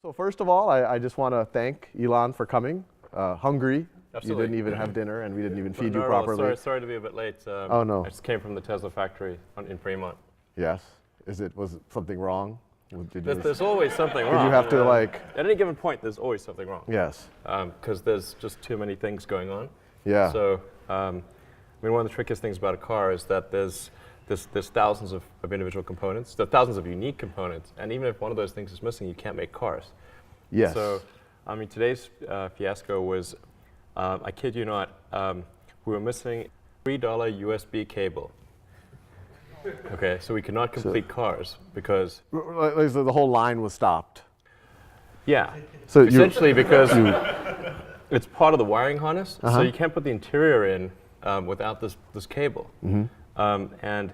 So first of all, I just want to thank Elon for coming. Hungry. Absolutely. You didn't even have dinner, and we didn't even feed you No, properly. sorry to be a bit late. Oh, no. I just came from the Tesla factory in Fremont. Yes. Was something wrong? There's always something wrong. Did you have to like? At any given point, there's always something wrong. Yes. Because there's just too many things going on. Yeah. So, I mean, one of the trickiest things about a car is that there's thousands of individual components. There are thousands of unique components, and even if one of those things is missing, you can't make cars. Yes. So, I mean, today's fiasco was, I kid you not, we were missing $3 USB cable. Okay, so we could not complete cars because the whole line was stopped. yeah, So essentially because it's part of the wiring harness, so you can't put the interior in without this cable. And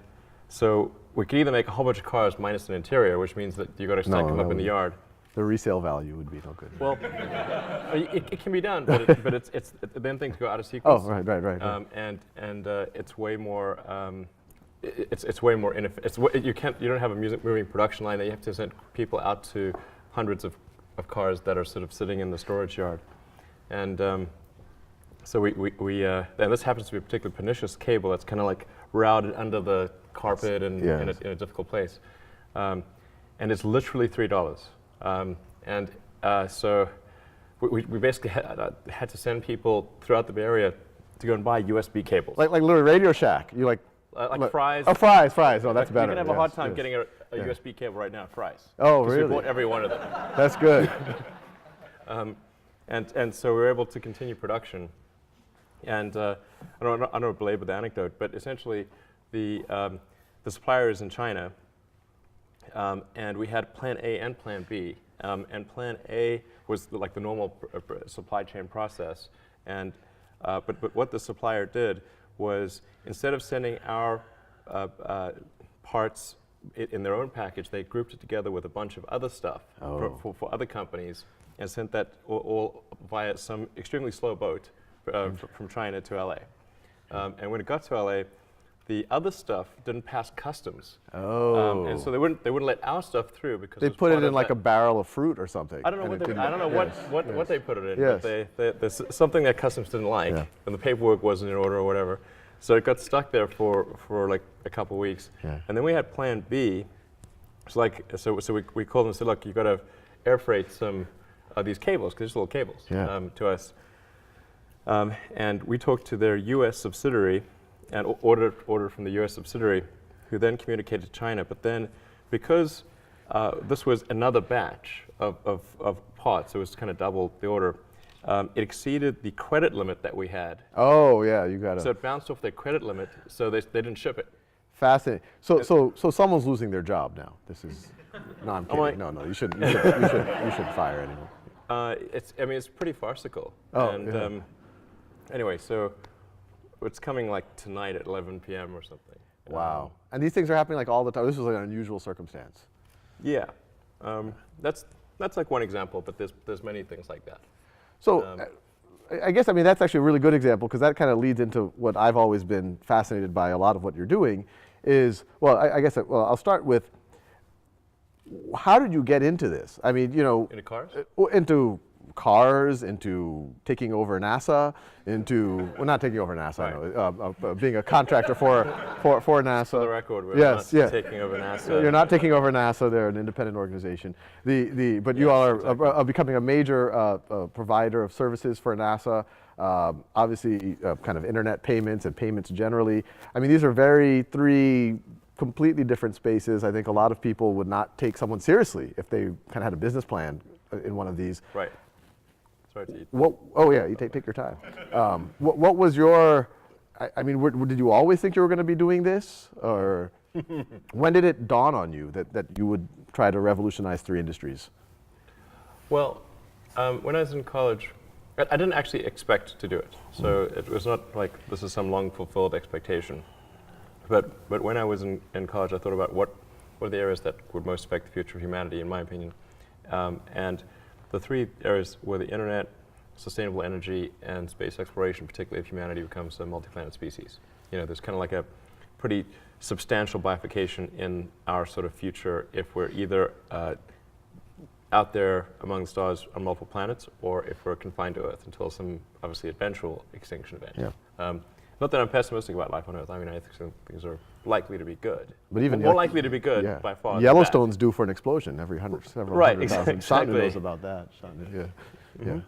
so we could either make a whole bunch of cars minus an interior, which means that you got to stack them up in the yard. The resale value would be no good. Well, it can be done, but it's then things go out of sequence. Oh, right. And it's way more. It's way more inefficient. You don't have a moving production line that you have to send people out to hundreds of cars that are sort of sitting in the storage yard, and so and this happens to be a particularly pernicious cable that's kind of like routed under the carpet and in a difficult place, and it's literally $3. So we basically had to send people throughout the Bay Area to go and buy USB cables. Like literally Radio Shack. You like Fry's. Oh, Fry's. Oh, that's better. You can have a hard time getting a USB cable right now at Fry's. Oh, really? We bought every one of them. That's good. And so we were able to continue production. And I don't want to belabor the anecdote, but essentially the supplier is in China, and we had Plan A and Plan B. And Plan A was like the normal supply chain process, and but what the supplier did was instead of sending our parts in their own package, they grouped it together with a bunch of other stuff for other companies and sent that all via some extremely slow boat from China to LA. And when it got to LA, the other stuff didn't pass customs. Oh. And so they wouldn't let our stuff through because they put it in like a barrel of fruit or something. I don't know what they put it in. Yes. But there's something that customs didn't like, and the paperwork wasn't in order or whatever. So it got stuck there for like a couple of weeks. Yeah. And then we had Plan B. So we called them and said, look, you got to air freight some of these cables, because they're just little cables, to us. And we talked to their U.S. subsidiary and ordered from the U.S. subsidiary, who then communicated to China. But then, because this was another batch of parts, it was kind of double the order, it exceeded the credit limit that we had. Oh, yeah, you got it. So it bounced off their credit limit, so they didn't ship it. Fascinating. So someone's losing their job now. This is, no, I'm kidding. No, you shouldn't fire anyone. It's pretty farcical. Oh, and anyway, so it's coming like tonight at 11 p.m. or something. Wow. And these things are happening like all the time. This was like an unusual circumstance. Yeah. That's like one example, but there's many things like that. So I guess, that's actually a really good example, because that kind of leads into what I've always been fascinated by a lot of what you're doing is, I'll start with, how did you get into this? Into cars? Into cars, into taking over NASA, not taking over NASA, right. No, being a contractor for NASA. For the record, we're not taking over NASA. You're not taking over NASA. They're an independent organization. But you all are becoming a major provider of services for NASA. Obviously, kind of internet payments and payments generally. These are three completely different spaces. I think a lot of people would not take someone seriously if they kind of had a business plan in one of these. Right. Sorry to eat. You take your time. What was your? Did you always think you were going to be doing this, or when did it dawn on you that you would try to revolutionize three industries? Well, when I was in college, I didn't actually expect to do it. So it was not like this is some long fulfilled expectation. But when I was in college, I thought about what are the areas that would most affect the future of humanity, in my opinion, and the three areas were the internet, sustainable energy, and space exploration, particularly if humanity becomes a multi-planet species. There's kind of like a pretty substantial bifurcation in our sort of future if we're either out there among the stars on multiple planets, or if we're confined to Earth until some obviously eventual extinction event. Yeah. Not that I'm pessimistic about life on Earth. I mean, I think some things are likely to be good. But even more likely to be good by far. than Yellowstone's due for an explosion every several Right, hundred thousand. exactly. Shantanu knows about that. Yeah. Yeah.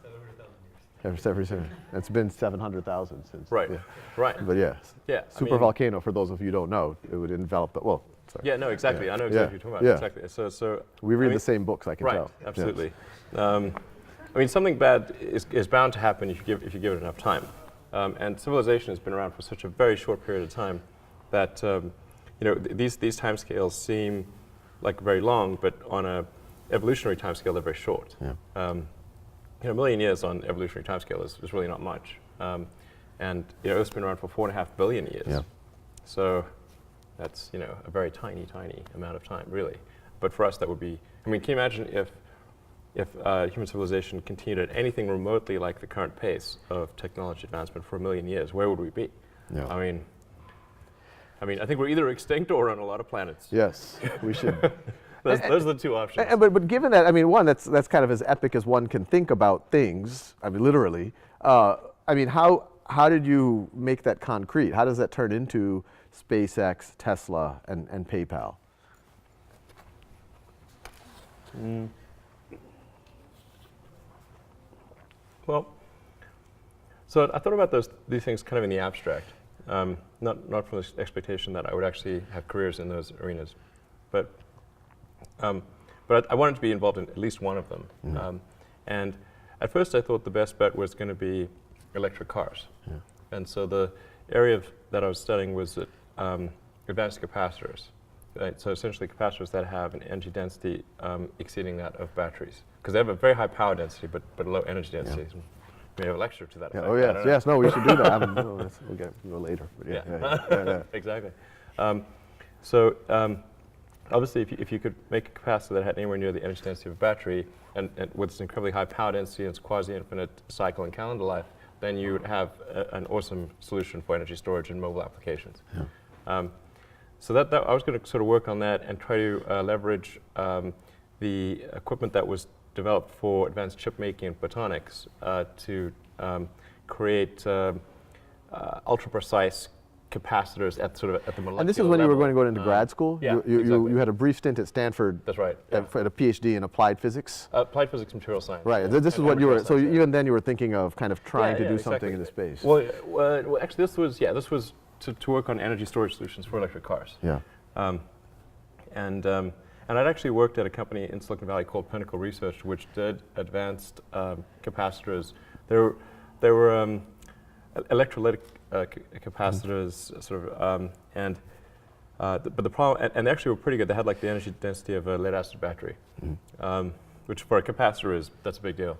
It's been 700,000 since. Right. Yeah. Right. But yeah. Yeah. Super volcano, for those of you who don't know, it would envelop the, well, sorry. Yeah, no, exactly. I know exactly what you're talking about. Exactly. So we read the same books, I can right, tell. Absolutely. I mean, something bad is bound to happen if you give it enough time. And civilization has been around for such a very short period of time that these timescales seem like very long, but on a evolutionary timescale, they're very short. Yeah. A million years on evolutionary timescale is really not much. And Earth's been around for 4.5 billion years. Yeah. So that's a very tiny amount of time, really. But for us, that would be. I mean, can you imagine if human civilization continued at anything remotely like the current pace of technology advancement for 1 million years? Where would we be? Yeah. I mean, I think we're either extinct or on a lot of planets. Yes, we should. Those are the two options. But given that, I mean, one, that's kind of as epic as one can think about things. I mean, literally. I mean, how did you make that concrete? How does that turn into SpaceX, Tesla, and PayPal? Well, so I thought about these things kind of in the abstract, not from the expectation that I would actually have careers in those arenas, but I wanted to be involved in at least one of them. Mm-hmm. And at first, I thought the best bet was going to be electric cars. Yeah. And so the area that I was studying was advanced capacitors. Right? So essentially capacitors that have an energy density exceeding that of batteries. Because they have a very high power density, but a low energy density. Yeah. We have a lecture to that effect. Oh yes, yes. No, we should do that. We'll get to it later. But yeah. Exactly. Obviously, if you could make a capacitor that had anywhere near the energy density of a battery, and with this incredibly high power density and its quasi-infinite cycle and calendar life, then you would have an awesome solution for energy storage in mobile applications. Yeah. So that I was going to sort of work on that and try to leverage the equipment that was developed for advanced chip making and photonics to create ultra-precise capacitors at the molecular level. And this is when you were going to go into grad school? Yeah, you had a brief stint at Stanford. That's right. At a PhD in applied physics? Applied physics, material science. Right. This is what you were, so even then you were thinking of kind of trying to do something in the space. Well, actually this was to work on energy storage solutions for electric cars. Yeah. And I'd actually worked at a company in Silicon Valley called Pinnacle Research, which did advanced capacitors. There were electrolytic capacitors, but the problem, and they actually were pretty good. They had like the energy density of a lead-acid battery, which for a capacitor that's a big deal.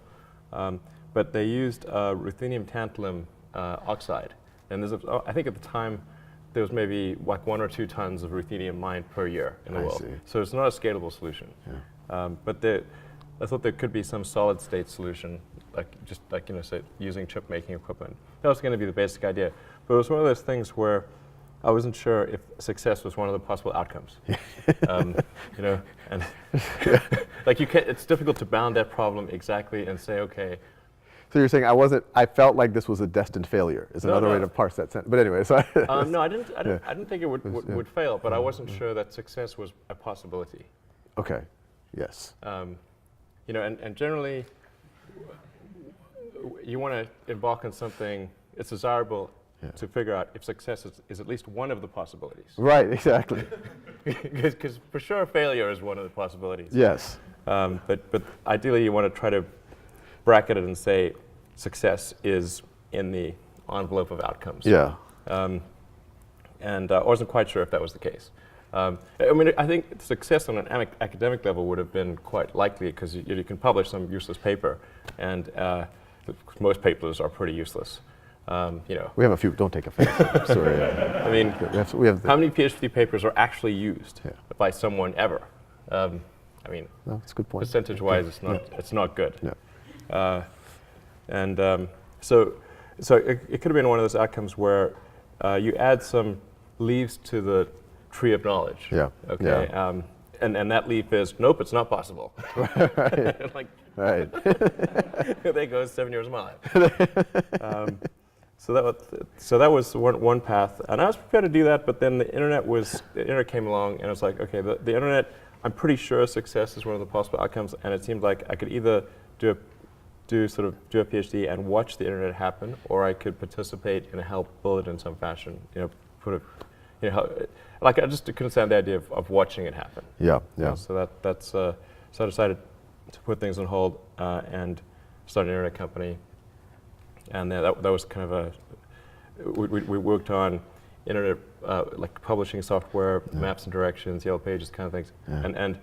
But they used ruthenium tantalum oxide, and I think at the time there was maybe like 1 or 2 tons of ruthenium mined per year in the world. See. So it's not a scalable solution. Yeah. But I thought there could be some solid-state solution, say using chip-making equipment. That was going to be the basic idea. But it was one of those things where I wasn't sure if success was one of the possible outcomes. And it's difficult to bound that problem exactly and say, okay. So you're saying I felt like this was a destined failure, is another way to parse that sentence. But anyway, so. No, I didn't think it would fail, but I wasn't sure that success was a possibility. Okay, yes. And generally, you want to embark on something, it's desirable to figure out if success is at least one of the possibilities. Right, exactly. Because for sure failure is one of the possibilities. Yes. But ideally you want to try to bracket it and say success is in the envelope of outcomes. Yeah. And I wasn't quite sure if that was the case. I think success on an academic level would have been quite likely because you can publish some useless paper, and most papers are pretty useless. We have a few. Don't take offense. Sorry. I mean, how many PhD papers are actually used by someone ever? No, that's a good point. Percentage-wise, it's not good. Yeah. So it could have been one of those outcomes where you add some leaves to the tree of knowledge. Yeah. Okay. Yeah. and that leap is, nope, it's not possible. Right. Like, Right. there goes 7 years of my life. So that was one path, and I was prepared to do that. But then the internet came along, and I was like, okay, the internet. I'm pretty sure success is one of the possible outcomes, and it seemed like I could either do a PhD and watch the internet happen, or I could participate and help build it in some fashion. Like I just couldn't stand the idea of watching it happen. Yeah, yeah. So so I decided to put things on hold and start an internet company. And that was kind of we worked on internet, like publishing software, maps and directions, yellow pages, kind of things. Yeah. And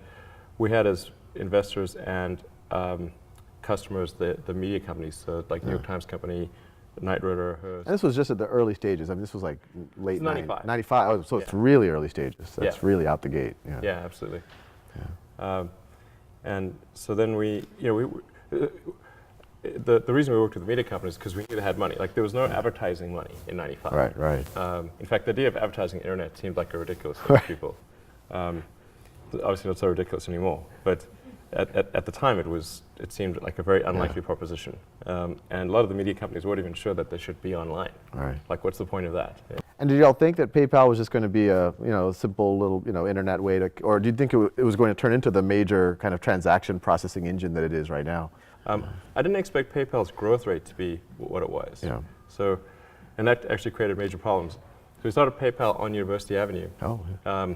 we had as investors and customers the media companies, so like New York Times Company, Knight Ridder, Hearst. And this was just at the early stages. I mean, this was like late 95. 95. Oh, so it's really early stages. That's really out the gate. Yeah. Yeah, absolutely. Yeah. And so then the reason we worked with the media companies is because we knew they had money. Like there was no advertising money in '95. Right, right. In fact, the idea of advertising the internet seemed like a ridiculous thing to people. Obviously not so ridiculous anymore, but at the time it seemed like a very unlikely proposition. And a lot of the media companies weren't even sure that they should be online. Right. Like what's the point of that? Yeah. And did y'all think that PayPal was just going to be a simple little internet way to, or do you think it was going to turn into the major kind of transaction processing engine that it is right now? I didn't expect PayPal's growth rate to be what it was. Yeah. So, and that actually created major problems. So we started PayPal on University Avenue. Oh. Yeah.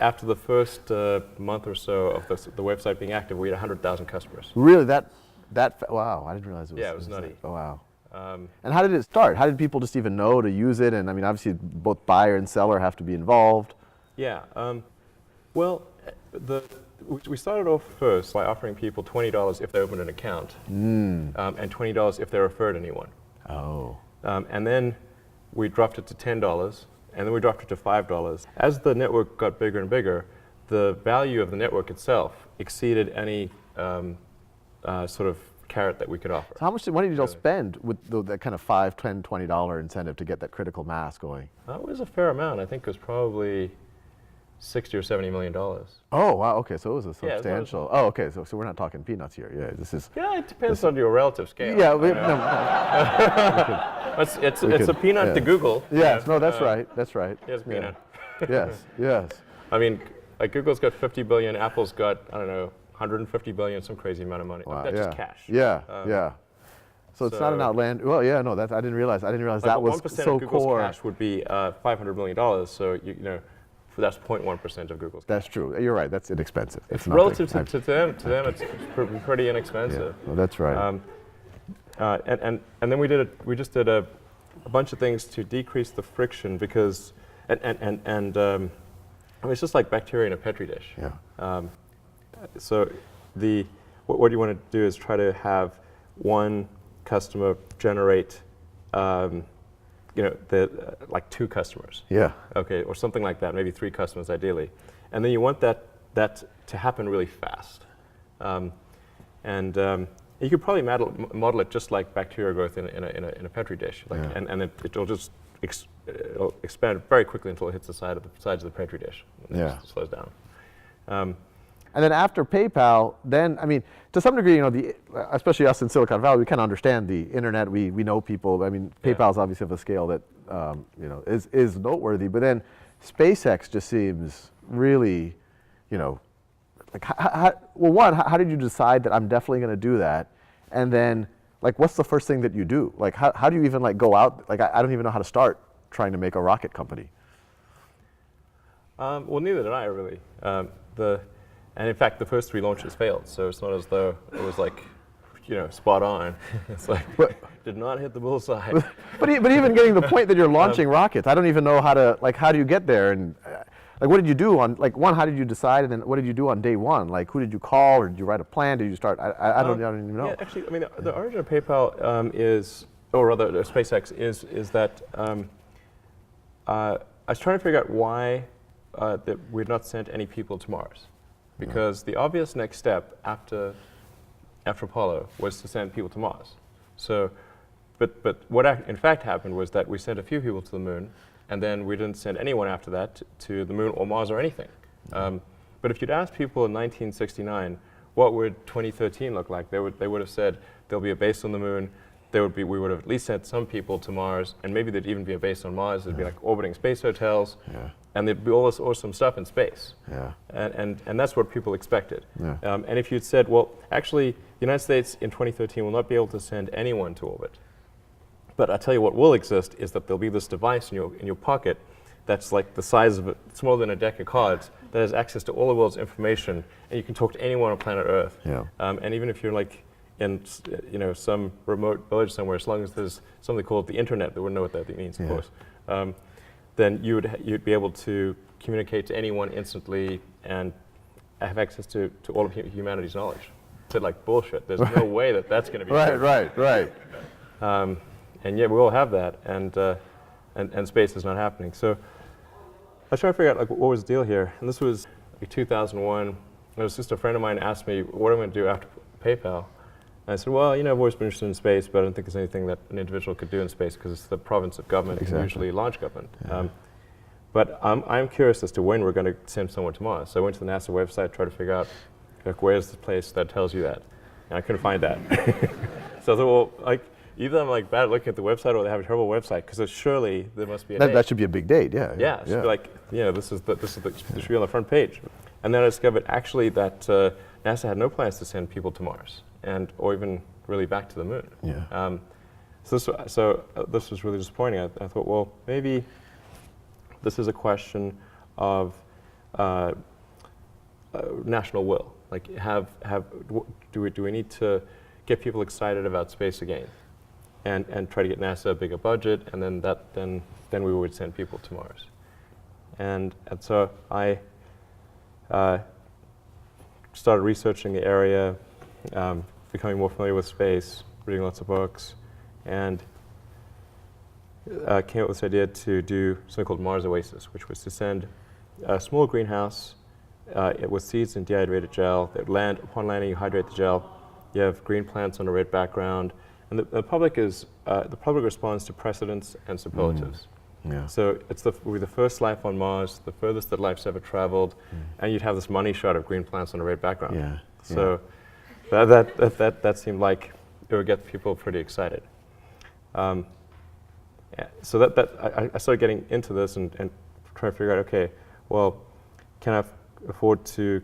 After the first month or so of the website being active, we had 100,000 customers. Really? Wow, I didn't realize it was. Yeah, it was nutty. Oh, wow. And how did it start? How did people just even know to use it? And I mean, obviously, both buyer and seller have to be involved. Yeah. Well, we started off first by offering people $20 if they opened an account, and $20 if they referred anyone. Oh. And then we dropped it to $10, and then we dropped it to $5. As the network got bigger and bigger, the value of the network itself exceeded any sort of carrot that we could offer. So how much money did y'all spend with that kind of $5, $10, $20 incentive to get that critical mass going? That was a fair amount. I think it was probably $60 or $70 million. Oh, wow. Okay, so it was a Yeah, substantial. Oh, okay. So we're not talking peanuts here. Yeah, this is. Yeah, it depends on your relative scale. Yeah, it's a peanut to Google. Yes, no, that's right. That's right. Here's a peanut. Yes, yes. I mean, like Google's got 50 billion, Apple's got, I don't know, 150 billion, some crazy amount of money. Wow, That's just cash. Yeah, yeah. So it's not an outland. Well, yeah, no, I didn't realize that was 1% so of Google's core. cash would be $500 million. So that's 0.1% of Google's. That's true. You're right. That's inexpensive. It's relative to them, it's pretty inexpensive. Yeah, well, that's right. And then we just did a bunch of things to decrease the friction because I mean, it's just like bacteria in a petri dish. Yeah. So what you want to do is try to have one customer generate like two customers. Yeah. Okay, or something like that, maybe three customers ideally. And then you want that to happen really fast. You could probably model it just like bacteria growth in a petri dish. Like, Yeah. and it'll just it'll expand very quickly until it hits the sides of the petri dish. And Yeah. it just slows down. And then after PayPal, then, I mean, to some degree, especially us in Silicon Valley, we kind of understand the internet. We know people. I mean, PayPal's obviously of a scale that, is noteworthy. But then SpaceX just seems really, like, how did you decide that I'm definitely going to do that? And then, like, what's the first thing that you do? Like, how do you even, like, go out? Like, I don't even know how to start trying to make a rocket company. Well, neither did I, really. And in fact, the first three launches failed, so it's not as though it was like, spot on. It's like, did not hit the bullseye. But even getting the point that you're launching rockets, I don't even know how do you get there? And like, what did you do on, like, how did you decide, and then what did you do on day one? Like, who did you call, or did you write a plan? Did you start? I don't even know. Yeah, actually, I mean, the origin of PayPal or rather, SpaceX is that I was trying to figure out why that we'd not sent any people to Mars. Because the obvious next step after Apollo was to send people to Mars. So, but what in fact happened was that we sent a few people to the moon, and then we didn't send anyone after that to the moon or Mars or anything. But if you'd asked people in 1969, what would 2013 look like? They would have said there'll be a base on the moon. We would have at least sent some people to Mars, and maybe there'd even be a base on Mars. There'd be like orbiting space hotels, and there'd be all this awesome stuff in space. And that's what people expected. And if you'd said, well, actually, the United States in 2013 will not be able to send anyone to orbit. But I'll tell you what will exist is that there'll be this device in your pocket that's like the size of smaller than a deck of cards that has access to all the world's information, and you can talk to anyone on planet Earth. And even if you're like in some remote village somewhere, as long as there's something called the internet, they wouldn't know what that means, of course, then you'd be able to communicate to anyone instantly and have access to all of humanity's knowledge. I said like bullshit. There's no way that's going to be right. And yet we all have that, and space is not happening. So I was trying to figure out like what was the deal here, and this was like 2001. And it was just a friend of mine asked me what I'm going to do after PayPal. And I said, well, I've always been interested in space, but I don't think there's anything that an individual could do in space because it's the province of government, and usually large government. But I'm curious as to when we're going to send someone to Mars. So I went to the NASA website, tried to figure out like, where's the place that tells you that, and I couldn't find that. So I thought, well, like, either I'm like bad at looking at the website, or they have a terrible website, because surely there must be a date. That should be a big date, Yeah, it should be like, this should be on the front page. And then I discovered actually that NASA had no plans to send people to Mars, or even really back to the moon. So this was really disappointing. I thought, well, maybe this is a question of national will. Like, do we need to get people excited about space again? And try to get NASA a bigger budget, and then we would send people to Mars. And so I started researching the area, becoming more familiar with space, reading lots of books, and came up with this idea to do something called Mars Oasis, which was to send a small greenhouse with seeds and dehydrated gel. Upon landing, you hydrate the gel. You have green plants on a red background. And the public responds to precedents and superlatives. So we're the first life on Mars, the furthest that life's ever traveled, and you'd have this money shot of green plants on a red background. So that seemed like it would get people pretty excited. So I started getting into this and trying to figure out, okay, well, can I afford to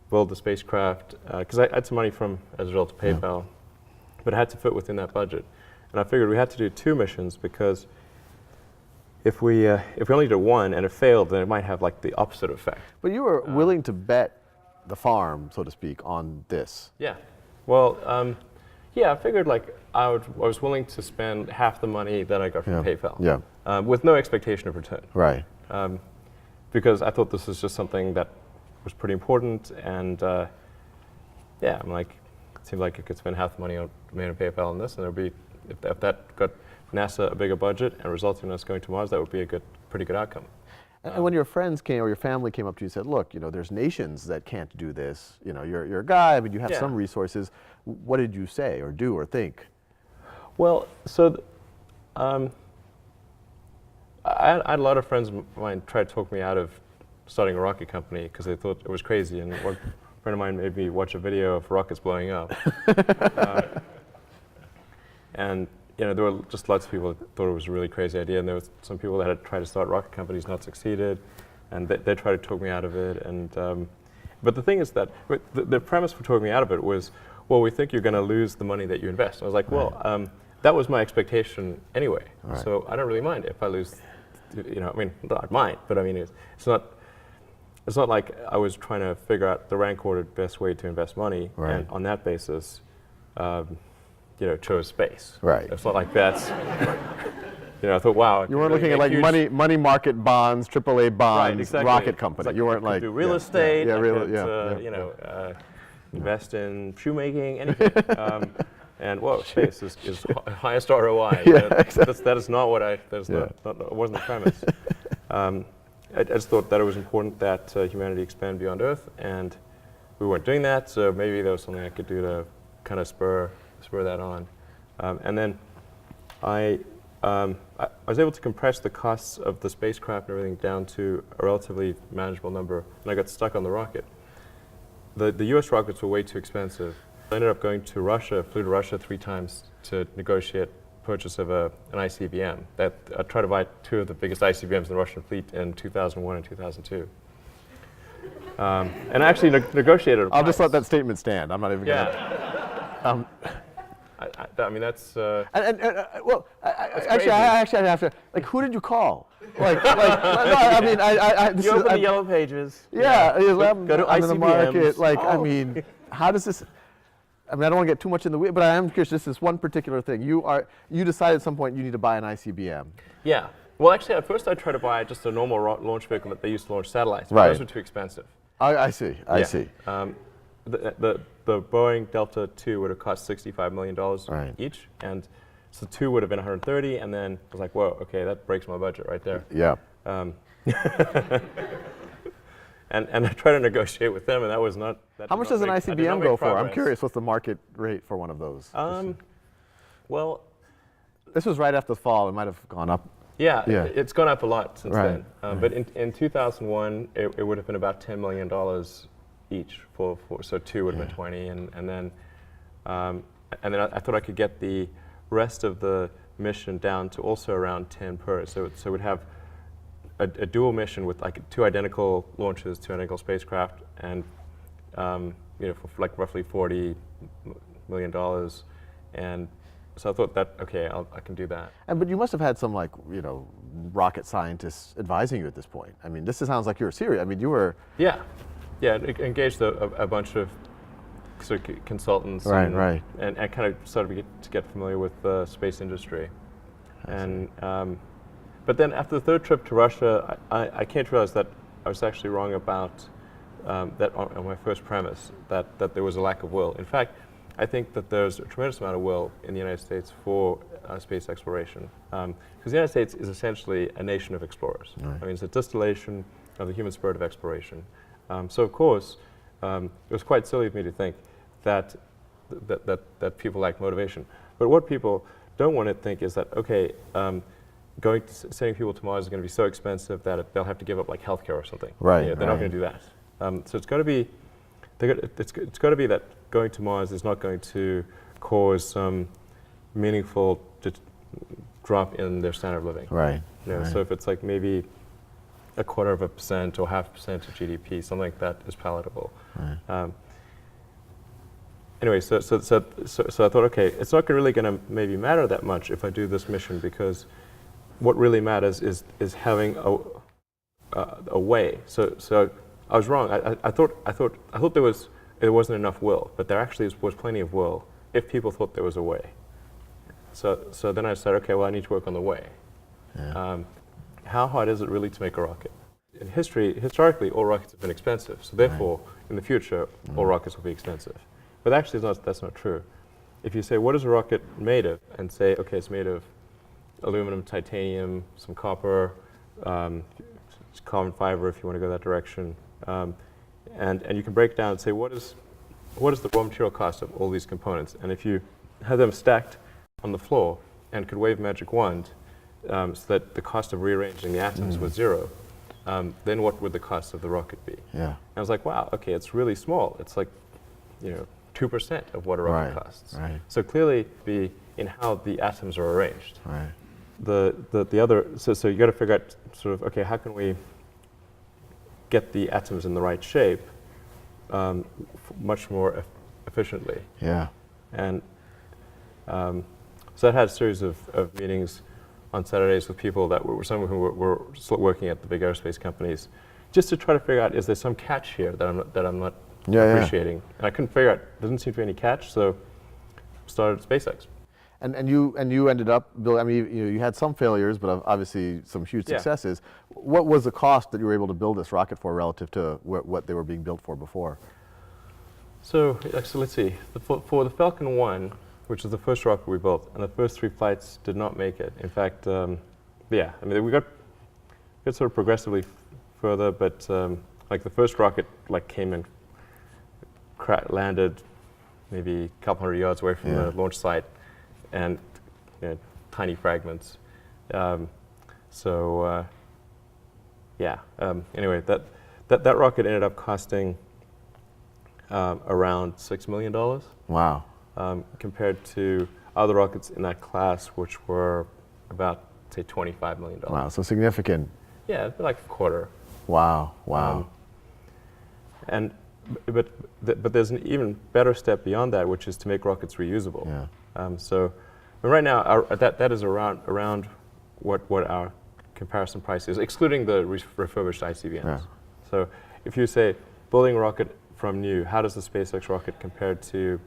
build the spacecraft? Because I had some money as a result of PayPal. But it had to fit within that budget. And I figured we had to do 2 missions, because if we only did one and it failed, then it might have like the opposite effect. But you were willing to bet the farm, so to speak, on this. Yeah. Well, I figured like I was willing to spend half the money that I got from PayPal. With no expectation of return. Right. Because I thought this was just something that was pretty important, and I'm like, it seemed like you could spend half the money on PayPal on this, and there'd be, if that got NASA a bigger budget and resulted in us going to Mars, that would be a pretty good outcome. And when your friends came or your family came up to you and said, look, there's nations that can't do this. You're a guy, but you have some resources. What did you say or do or think? Well, so I had a lot of friends of mine try to talk me out of starting a rocket company because they thought it was crazy. And one friend of mine made me watch a video of rockets blowing up. And there were just lots of people that thought it was a really crazy idea, and there was some people that had tried to start rocket companies, not succeeded, and they tried to talk me out of it. And but the thing is that the premise for talking me out of it was, well, we think you're going to lose the money that you invest. And I was like, well, that was my expectation anyway, so I don't really mind if I lose. I mean, I might, but I mean, it's not like I was trying to figure out the rank ordered best way to invest money, and on that basis, chose space. Right. It's not like that's. I thought, wow. You weren't looking at like money market bonds, AAA bonds, rocket company. Like you weren't like do real estate. Invest in shoemaking, anything. And space is highest ROI. That is not what that wasn't the premise. I just thought that it was important that humanity expand beyond Earth, and we weren't doing that. So maybe there was something I could do to kind of spur that on. And then I was able to compress the costs of the spacecraft and everything down to a relatively manageable number, and I got stuck on the rocket. the U.S. rockets were way too expensive. I ended up going to Russia, flew to Russia 3 times to negotiate purchase of an ICBM. I tried to buy 2 of the biggest ICBMs in the Russian fleet in 2001 and 2002. And I actually negotiated. I'll just let that statement stand. I'm not even going to. Yeah. I mean, that's. Well, actually, I have to. Like, who did you call? Like no, I mean, you open the yellow pages. Yeah, go to I'm in the market. ICBMs. Like, I mean, how does this? I mean, I don't want to get too much in the way, but I am curious. This is one particular thing. You decided at some point you need to buy an ICBM. Yeah. Well, actually, at first I tried to buy just a normal launch vehicle that they used to launch satellites. But Right. those were too expensive. I see. I see. The Boeing Delta II would have cost $65 million Right. each, and so 2 would have been 130, and then I was like, whoa, okay, that breaks my budget right there. Yeah. And I tried to negotiate with them, and that was not. How much does an ICBM go for? I'm curious. What's the market rate for one of those? Well, this was right after the fall. It might have gone up. yeah, Yeah. it's gone up a lot since Right, then. But in 2001, it would have been about $10 million each so 2 would have been 20, and then I thought I could get the rest of the mission down to also around 10 per. So we'd have a dual mission with like 2 identical launches, 2 identical spacecraft, and for like roughly $40 million, and so I thought that okay, I can do that. But you must have had some rocket scientists advising you at this point. I mean, this sounds like you were serious. I mean, you were. Yeah, engaged a bunch of sort of consultants. Right. And I kind of started to get familiar with the space industry, but then after the 3rd trip to Russia, I came to realize that I was actually wrong about that on my first premise, that there was a lack of will. In fact, I think that there's a tremendous amount of will in the United States for space exploration, because the United States is essentially a nation of explorers. Right. I mean, it's a distillation of the human spirit of exploration. So of course, it was quite silly of me to think that people lack motivation. But what people don't want to think is that, okay, sending people to Mars is going to be so expensive that they'll have to give up like healthcare or something. Right. They're not going to do that. So it's got to be, it's got to be that going to Mars is not going to cause some meaningful drop in their standard of living. Right. Right. So if it's like maybe 0.25% or 0.5% of GDP, something like that is palatable. Right. Anyway, so I thought, okay, it's not really going to maybe matter that much if I do this mission, because what really matters is having a way. So I was wrong. I thought there wasn't enough will, but there actually was plenty of will if people thought there was a way. So then I said, okay, well, I need to work on the way. Yeah. How hard is it really to make a rocket? In historically, all rockets have been expensive. So therefore, in the future, all rockets will be expensive. But actually, that's not true. If you say, what is a rocket made of? And say, okay, it's made of aluminum, titanium, some copper, carbon fiber, if you want to go that direction. And you can break down and say, what is the raw material cost of all these components? And if you have them stacked on the floor and could wave a magic wand so that the cost of rearranging the atoms was 0, then what would the cost of the rocket be? Yeah. And I was like, wow, okay, it's really small. It's like, 2% of what a rocket costs. Right. So clearly, be in how the atoms are arranged. Right. The other, so you got to figure out sort of, okay, how can we get the atoms in the right shape much more efficiently? Yeah. And so I had a series of meetings on Saturdays with people that were some of whom were still working at the big aerospace companies, just to try to figure out, is there some catch here that I'm not appreciating? And I couldn't figure out. There didn't seem to be any catch, so started SpaceX. And you ended up building. I mean, you had some failures, but obviously some huge successes. What was the cost that you were able to build this rocket for relative to what they were being built for before? So let's see. For the Falcon 1, which was the first rocket we built, and the first 3 flights did not make it. In fact, I mean, we got sort of progressively further, but like the first rocket came and landed maybe a couple hundred yards away from the launch site, and tiny fragments. Anyway, that rocket ended up costing around $6 million. Wow. Compared to other rockets in that class, which were about, say, $25 million. Wow, so significant. Yeah, it's like a quarter. Wow, wow. But there's an even better step beyond that, which is to make rockets reusable. Yeah. So right now, that is around what our comparison price is, excluding the refurbished ICBMs. Yeah. So if you say building a rocket from new, how does the SpaceX rocket compare to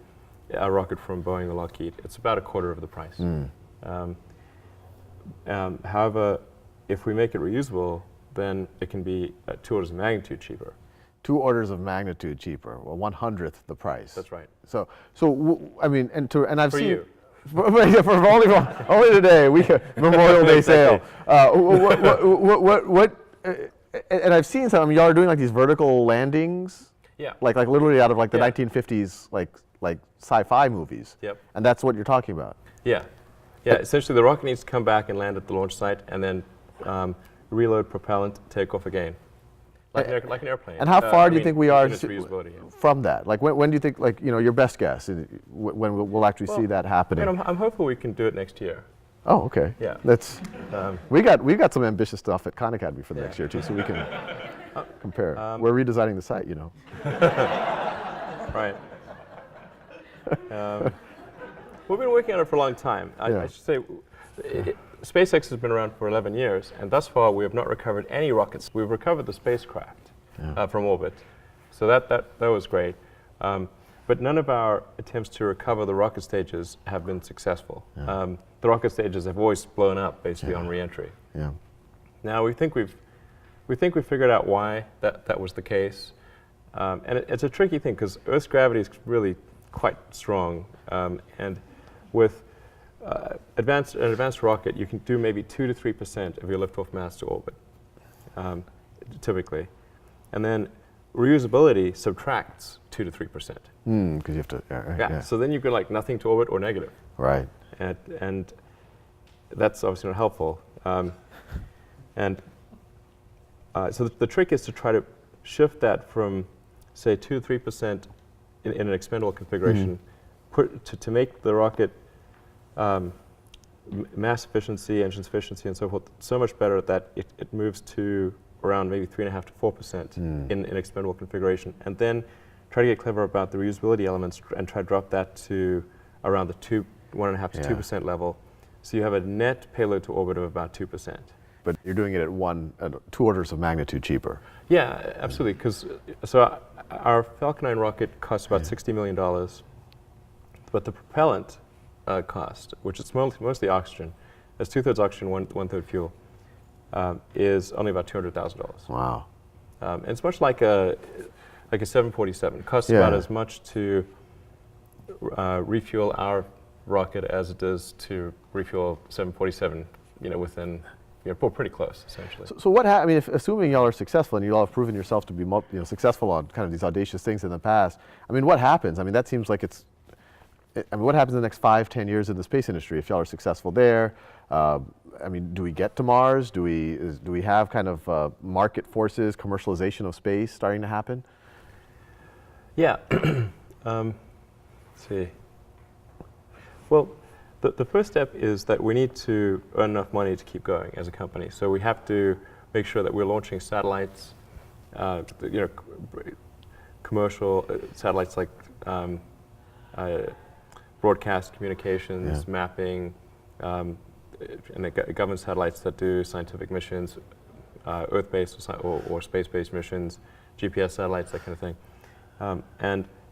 a rocket from Boeing or Lockheed? It's about a quarter of the price. However, if we make it reusable, then it can be 2 orders of magnitude cheaper. 2 orders of magnitude cheaper, well, 1/100th the price. That's right. I mean, and I've For seen you. for only today Memorial Day sale. And I've seen some. I mean, y'all are doing like these vertical landings. Yeah. Like literally out of like the Yeah. 1950s like sci-fi movies. Yep. And that's what you're talking about. Yeah. Yeah. Essentially, the rocket needs to come back and land at the launch site, and then reload propellant, take off again, like an airplane. And how far do you think we are reusability, yeah. from that? Like when do you think, like, your best guess when we'll actually see that happening? And I'm hopeful we can do it next year. Oh, okay. Yeah. That's we got some ambitious stuff at Khan Academy for the next year too, so we can compare. We're redesigning the site, Right. We've been working on it for a long time. I should say, SpaceX has been around for 11 years, and thus far we have not recovered any rockets. We've recovered the spacecraft from orbit, so that was great. But none of our attempts to recover the rocket stages have been successful. The rocket stages have always blown up basically on re-entry. Yeah. Now we think we've figured out why that was the case, and it's a tricky thing because Earth's gravity is really quite strong, and with an advanced rocket, you can do maybe 2 to 3% of your liftoff mass to orbit, typically, and then reusability subtracts 2 to 3%. Because you have to. Yeah. So then you go like nothing to orbit or negative. Right. And that's obviously not helpful. So the trick is to try to shift that from, say, 2 to 3% in an expendable configuration, to make the rocket mass efficiency, engine efficiency, and so forth so much better that it moves to around maybe 3.5 to 4% in expendable configuration, and then try to get clever about the reusability elements and try to drop that to around the 1.5 to 2% level. So you have a net payload to orbit of about 2%. But you're doing it at 2 orders of magnitude cheaper. Yeah, absolutely. Because our Falcon 9 rocket costs about $60 million, but the propellant cost, which is mostly oxygen, that's 2/3 oxygen, 1/3 fuel, is only about $200,000. Wow. And it's much like a 747. It costs about as much to refuel our rocket as it does to refuel 747. Within. Pretty close, essentially. So what I mean, assuming y'all are successful and you all have proven yourself to be successful on kind of these audacious things in the past, I mean, what happens? I mean, that seems like what happens in the next 5-10 years in the space industry if y'all are successful there? I mean, do we get to Mars? Do we have kind of market forces, commercialization of space starting to happen? Yeah. Let's see. Well, the first step is that we need to earn enough money to keep going as a company. So we have to make sure that we're launching satellites, commercial satellites like broadcast communications, mapping, and the government satellites that do scientific missions, Earth-based or space-based missions, GPS satellites, that kind of thing.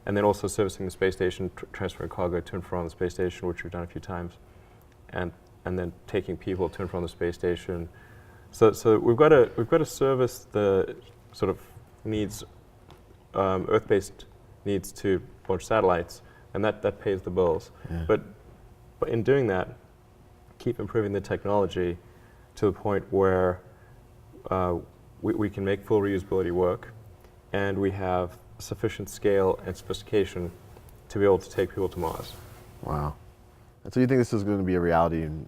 And then also servicing the space station, transferring cargo to and from the space station, which we've done a few times, and then taking people to and from the space station. So we've got to service the sort of needs, Earth-based needs to launch satellites, and that pays the bills. Yeah. But in doing that, keep improving the technology to the point where we can make full reusability work, and we have sufficient scale and sophistication to be able to take people to Mars. Wow. And so you think this is going to be a reality in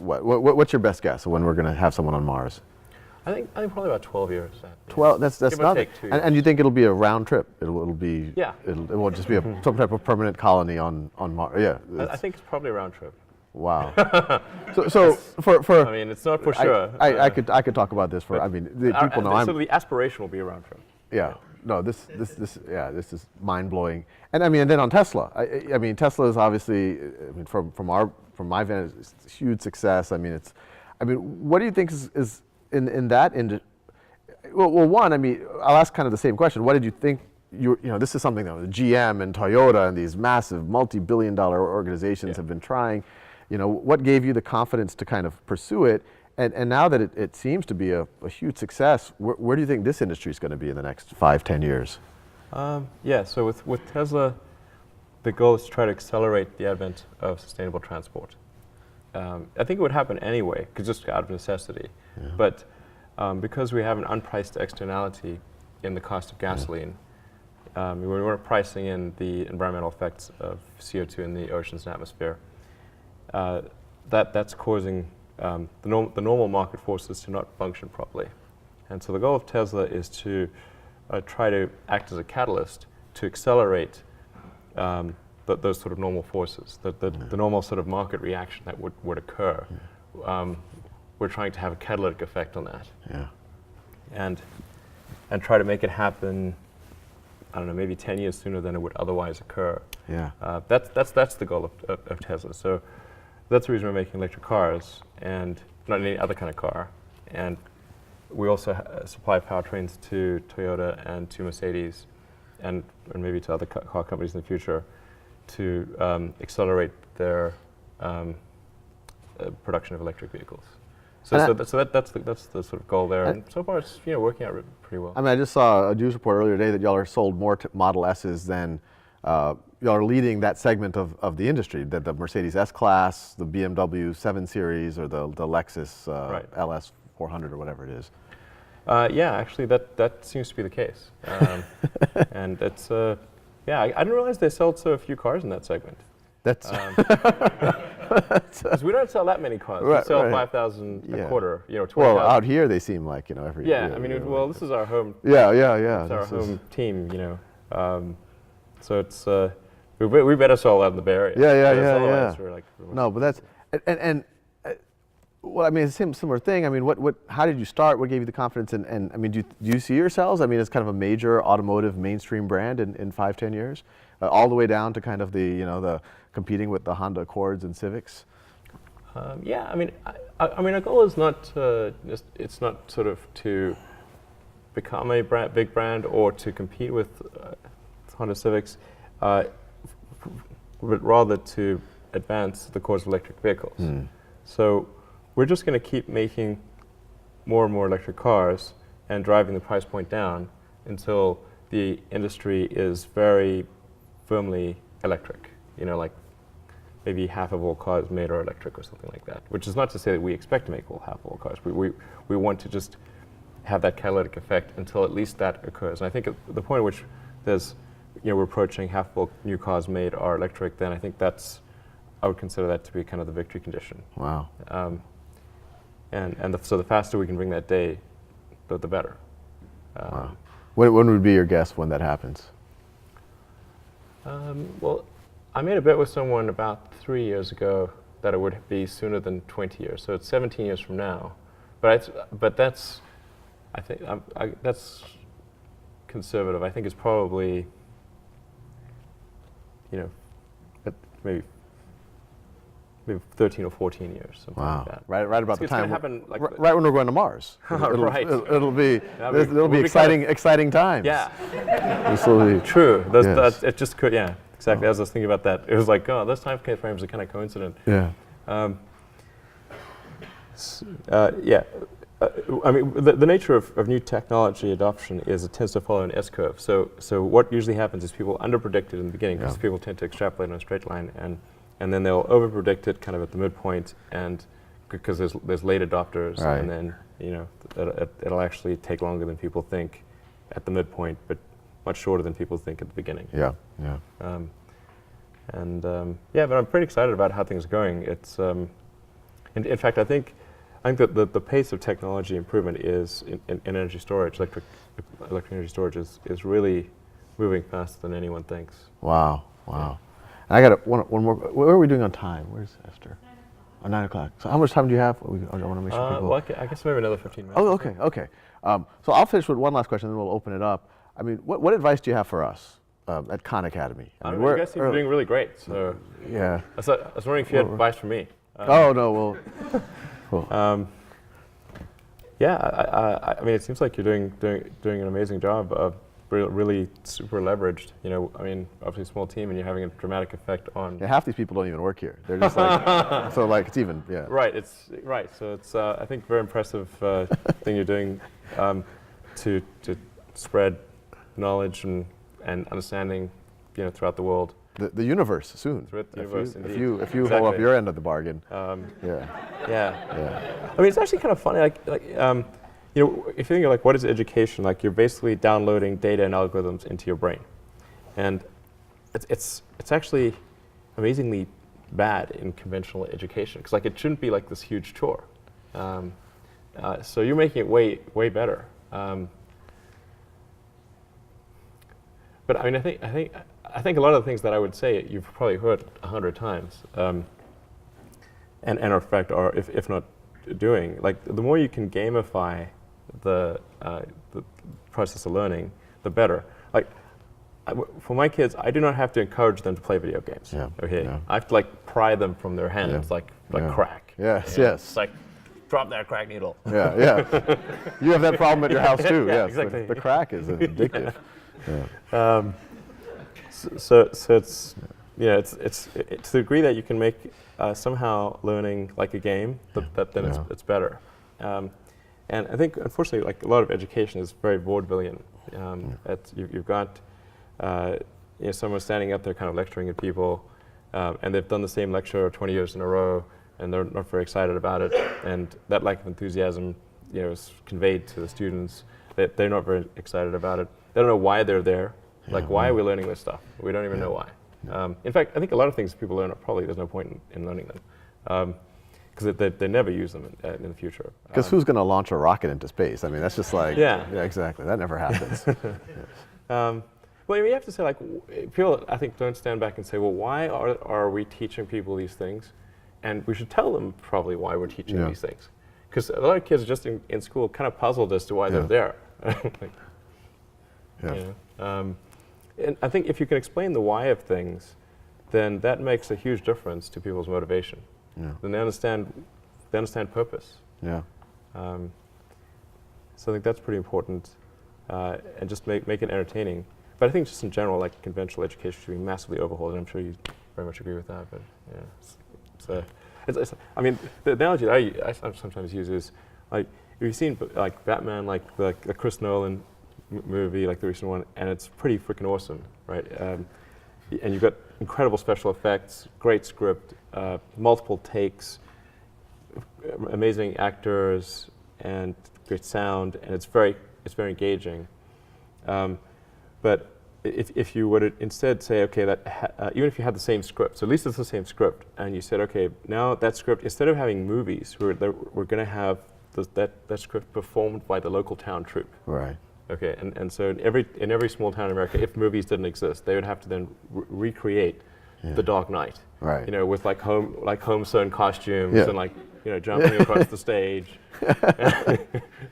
what's your best guess of when we're going to have someone on Mars? I think probably about 12 years. 12. That's Give or not. take 2 years. And you think it'll be a round trip? It'll be. Yeah. It won't just be some type of permanent colony on Mars. Yeah. I think it's probably a round trip. Wow. so for. I mean, it's not for sure. I could talk about this for. I mean, the people know I'm. So the aspiration will be a round trip. Yeah. No, this is mind blowing. And I mean, and then on Tesla, I mean, Tesla is obviously, I mean, from my vantage, it's a huge success. I mean, what do you think is in that industry? Well, one, I mean, I'll ask kind of the same question. What did you think? This is something that GM and Toyota and these massive multi-billion-dollar organizations have been trying. What gave you the confidence to kind of pursue it? And now that it seems to be a huge success, where do you think this industry is going to be in the next 5-10 years? Yeah, so with Tesla, the goal is to try to accelerate the advent of sustainable transport. I think it would happen anyway, just out of necessity. Yeah. But because we have an unpriced externality in the cost of gasoline, we weren't pricing in the environmental effects of CO2 in the oceans and atmosphere. That's causing the normal market forces to not function properly. And so the goal of Tesla is to try to act as a catalyst to accelerate those sort of normal forces, the normal sort of market reaction that would occur. We're trying to have a catalytic effect on that. Yeah. And try to make it happen, I don't know, maybe 10 years sooner than it would otherwise occur. Yeah. That's the goal of Tesla. So that's the reason we're making electric cars and not any other kind of car. And we also supply powertrains to Toyota and to Mercedes and maybe to other car companies in the future to accelerate their production of electric vehicles. So that's the sort of goal there. And so far it's working out pretty well. I mean, I just saw a news report earlier today that y'all are sold more Model S's than y'all are leading that segment of the industry, that the Mercedes S-Class, the BMW 7 Series, or the Lexus LS 400 or whatever it is. Yeah, actually that seems to be the case. And it's, I didn't realize they sold so few cars in that segment. That's because we don't sell that many cars. Right, we sell right. 5,000 a quarter. 20,000. Well, out here they seem like every. Yeah, I mean, this is our home. Yeah. It's our home team. So it's we better sell that in the Bay Area. Yeah. We're like, no, but that's and well, I mean, it's a similar thing. I mean, how did you start? What gave you the confidence? And I mean, do you see yourselves? I mean, as kind of a major automotive mainstream brand in 5-10 years, all the way down to kind of the competing with the Honda Accords and Civics. Yeah, I mean, our goal is not it's not sort of to become a big brand or to compete with Honda Civics, but rather to advance the cause of electric vehicles. So we're just going to keep making more and more electric cars and driving the price point down until the industry is very firmly electric. Like maybe half of all cars made are electric or something like that. Which is not to say that we expect to make half of all cars. We want to just have that catalytic effect until at least that occurs. And I think at the point at which there's, we're approaching half of all new cars made are electric, then I think I would consider that to be kind of the victory condition. Wow. So the faster we can bring that day, the better. Wow. When would be your guess when that happens? Well, I made a bet with someone about 3 years ago that it would be sooner than 20 years. So it's 17 years from now. But that's, I think, that's conservative. I think it's probably, maybe 13 or 14 years, something like that. Right about the time. Happen right when we're going to Mars. It'll be exciting times. Yeah. This will be true. It just could. Yeah. Exactly. As I was thinking about that, it was like, those time frames are kind of coincident. Yeah. I mean, the nature of new technology adoption is it tends to follow an S-curve. So what usually happens is people underpredict it in the beginning because people tend to extrapolate on a straight line, and then they'll overpredict it kind of at the midpoint, and because there's late adopters, and then it'll actually take longer than people think at the midpoint, but much shorter than people think at the beginning. Yeah. But I'm pretty excited about how things are going. It's in fact, I think I think that the pace of technology improvement is in energy storage, electric energy storage is really moving faster than anyone thinks. Wow. And I got one more. Where are we doing on time? Where's Esther? 9 o'clock. So how much time do you have? I want to make sure people. Well, I guess maybe another 15 minutes. Oh, okay. So I'll finish with one last question, then we'll open it up. I mean, what advice do you have for us at Khan Academy? I mean, you guys seem to be doing really great. So yeah. I was wondering if you had advice for me. Oh no, well. Yeah, I mean, it seems like you're doing an amazing job of really super leveraged. You know, I mean, obviously a small team, and you're having a dramatic effect on. Yeah, half these people don't even work here. They're just like, so like it's even, yeah. Right. So it's I think very impressive thing you're doing to spread knowledge and understanding, you know, throughout the world. The universe soon. Throughout the universe, if you hold up your end of the bargain. Yeah. I mean, it's actually kind of funny. You know, if you think of like what is education, like you're basically downloading data and algorithms into your brain, and it's actually amazingly bad in conventional education because like it shouldn't be like this huge chore. So you're making it way better. But I mean, I think a lot of the things that I would say you've probably heard 100 times, and in fact are if not doing. Like the more you can gamify the process of learning, the better. Like for my kids, I do not have to encourage them to play video games. Yeah. Okay, Yeah. I have to like pry them from their hands, like crack. Yes. It's like drop that crack needle. Yeah. You have that problem at your house too. Yeah, Yes. exactly. The crack is addictive. So it's it's to the degree that you can make somehow learning like a game, then it's better. And I think unfortunately, like a lot of education is very vaudevillian. You've got someone standing up there kind of lecturing at people, and they've done the same lecture 20 years in a row, and they're not very excited about it. And that lack of enthusiasm, is conveyed to the students. They're not very excited about it. They don't know why they're there. Like, why are we learning this stuff? We don't even know why. In fact, I think a lot of things people learn, probably there's no point in learning them. Because they never use them in the future. Because who's going to launch a rocket into space? I mean, that's just like, yeah, exactly. That never happens. Well, you have to say, like, people, I think, don't stand back and say, well, why are we teaching people these things? And we should tell them probably why we're teaching these things. Because a lot of kids are just in school kind of puzzled as to why they're there. And I think if you can explain the why of things, then that makes a huge difference to people's motivation. Then they understand purpose. So I think that's pretty important, and just make it entertaining. But I think just in general, like conventional education should be massively overhauled, and I'm sure you very much agree with that. But I mean, the analogy that I sometimes use is like, if you've seen like Batman, like the Chris Nolan movie, like the recent one, and it's pretty freaking awesome, right? And you've got incredible special effects, great script, multiple takes, amazing actors, and great sound, and it's very engaging. But if you were to instead say, okay, even if you had the same script, so at least it's the same script, and you said, okay, now that script, instead of having movies, we're going to have that script performed by the local town troupe. Right. Okay, and so in every small town in America, if movies didn't exist, they would have to then recreate The Dark Knight. Right. With like home sewn costumes and like jumping across the stage,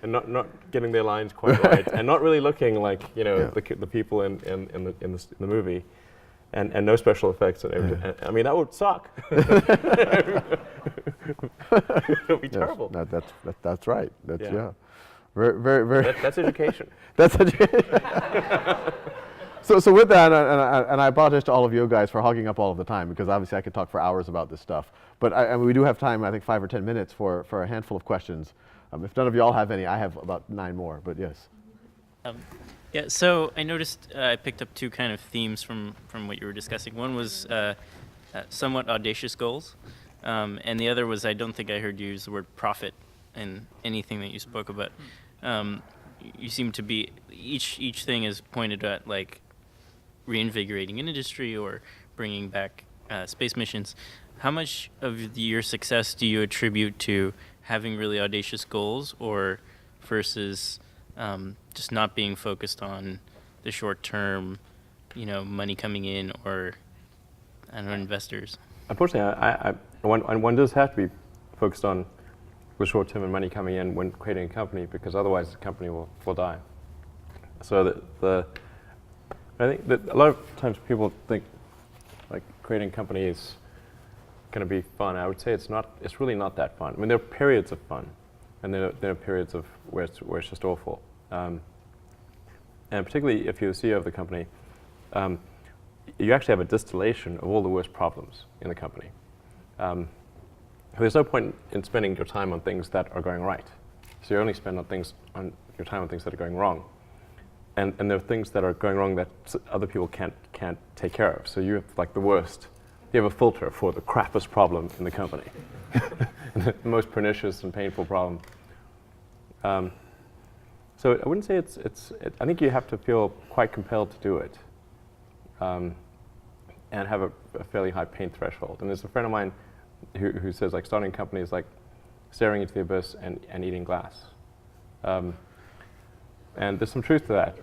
and not getting their lines quite right, and not really looking like the people in the movie, and no special effects. And I mean, that would suck. It would be terrible. That's right. That's Very. That's education. That's education. So with that, and I apologize to all of you guys for hogging up all of the time, because obviously I could talk for hours about this stuff. But I mean, we do have time, I think 5 or 10 minutes for a handful of questions. If none of you all have any, I have about 9 more, but yes. So I noticed I picked up 2 kind of themes from what you were discussing. One was somewhat audacious goals, and the other was, I don't think I heard you use the word profit in anything that you spoke about. You seem to be, each thing is pointed at like reinvigorating an industry or bringing back space missions. How much of your success do you attribute to having really audacious goals, or versus just not being focused on the short term, money coming in, or I don't know, investors? Unfortunately, one does have to be focused on the short term and money coming in when creating a company, because otherwise the company will die. So I think that a lot of times people think like creating a company is going to be fun. I would say it's not. It's really not that fun. I mean, there are periods of fun, and there are periods of where it's just awful. And particularly if you're the CEO of the company, you actually have a distillation of all the worst problems in the company. There's no point in spending your time on things that are going right. So you only spend your time on things that are going wrong. And there are things that are going wrong that other people can't take care of. So you have like the worst. You have a filter for the crappiest problem in the company, the most pernicious and painful problem. So I wouldn't say I think you have to feel quite compelled to do it, and have a fairly high pain threshold. And there's a friend of mine who says like starting a company is like staring into the abyss and eating glass. And there's some truth to that.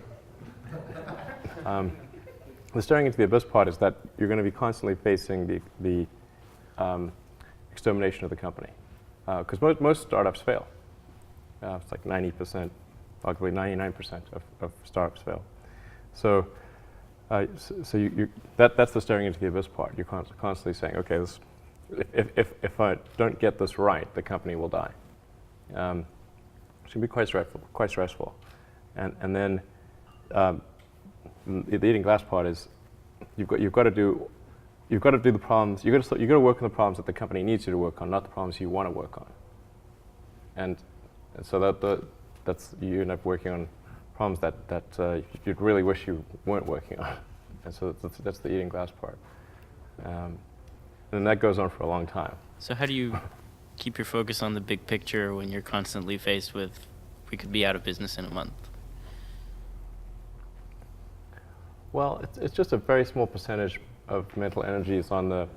The staring into the abyss part is that you're going to be constantly facing the extermination of the company, because most startups fail. It's like 90%, arguably 99% of startups fail. So, that's the staring into the abyss part. You're constantly saying, okay, if I don't get this right, the company will die. It can be quite stressful. And then the eating glass part is you've got to do the problems. You've got to work on the problems that the company needs you to work on, not the problems you want to work on. And so that's you end up working on problems that you'd really wish you weren't working on. And so that's the eating glass part. And that goes on for a long time. So how do you keep your focus on the big picture when you're constantly faced with, we could be out of business in a month? Well, it's just a very small percentage of mental energy is on the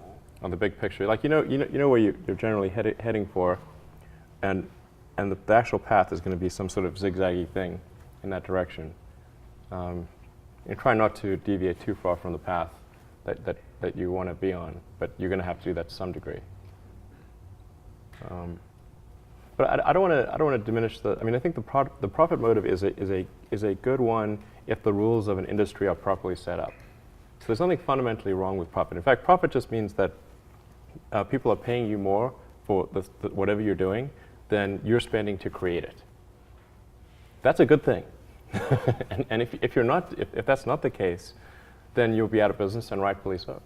big picture. Like you know where you're generally heading for, and the actual path is going to be some sort of zigzaggy thing in that direction. And try not to deviate too far from the path that you want to be on, but you're going to have to do that to some degree. But I don't want to diminish the. I mean, I think the profit motive is a good one if the rules of an industry are properly set up. So there's nothing fundamentally wrong with profit. In fact, profit just means that people are paying you more for whatever you're doing than you're spending to create it. That's a good thing. and if that's not the case, then you'll be out of business, and rightfully so.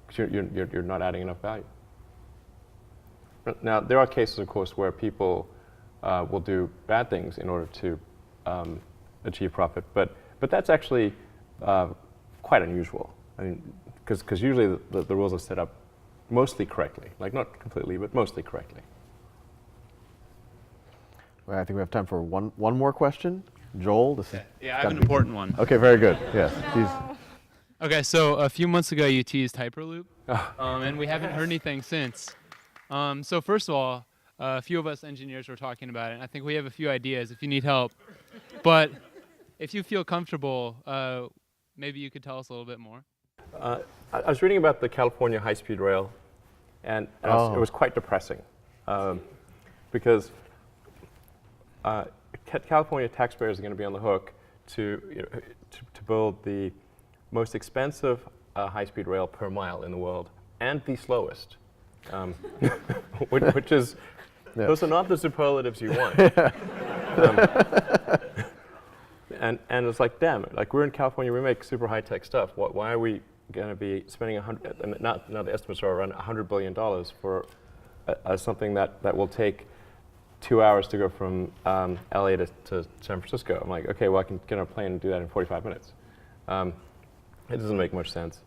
Because you're not adding enough value. Now, there are cases, of course, where people will do bad things in order to achieve profit, but that's actually quite unusual. I mean, because usually the rules are set up mostly correctly, like not completely, but mostly correctly. Well, I think we have time for one more question. Joel, Yeah, I have an important one. Okay, very good. Yes. Okay, so a few months ago you teased Hyperloop, and we haven't heard anything since. So first of all, a few of us engineers were talking about it, and I think we have a few ideas if you need help. But if you feel comfortable, maybe you could tell us a little bit more. I was reading about the California high-speed rail, and it was quite depressing, because California taxpayers are going to be on the hook to build the most expensive high-speed rail per mile in the world, and the slowest, which is those are not the superlatives you want. And it's like, damn it, like we're in California, we make super high-tech stuff. Why are we going to be spending now the estimates are around $100 billion for something that will take 2 hours to go from LA to San Francisco. I'm like, okay, well I can get on a plane and do that in 45 minutes. It doesn't make much sense.